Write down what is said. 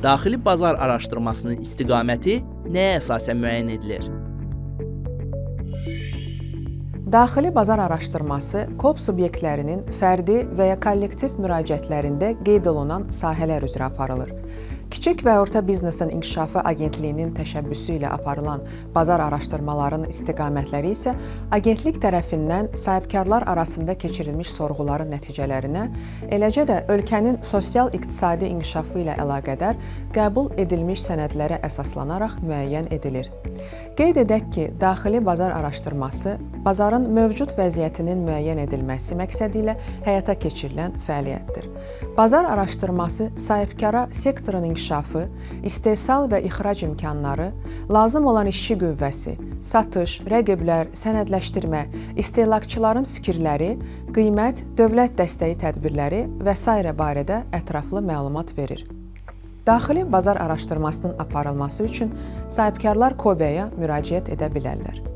Daxili bazar araşdırmasının istiqaməti nəyə əsasən müəyyən edilir? Daxili bazar araşdırması KOB subyektlərinin fərdi və ya kollektiv müraciətlərində qeyd olunan sahələr üzrə aparılır. Kiçik və orta biznesin inkişafı agentliyinin təşəbbüsü ilə aparılan bazar araşdırmalarının istiqamətləri isə agentlik tərəfindən sahibkarlar arasında keçirilmiş sorğuların nəticələrinə, eləcə də ölkənin sosial-iqtisadi inkişafı ilə əlaqədar qəbul edilmiş sənədlərə əsaslanaraq müəyyən edilir. Qeyd edək ki, daxili bazar araşdırması bazarın mövcud vəziyyətinin müəyyən edilməsi məqsədilə həyata keçirilən fəaliyyətdir. Bazar araşdırması sahibkara sektorun inkişafı, istehsal və ixrac imkanları, lazım olan işçi qüvvəsi, satış, rəqiblər, sənədləşdirmə, istehlakçıların fikirləri, qiymət, dövlət dəstəyi tədbirləri və s. barədə ətraflı məlumat verir. Daxili bazar araşdırmasının aparılması üçün sahibkarlar KOBE-yə müraciət edə bilərlər.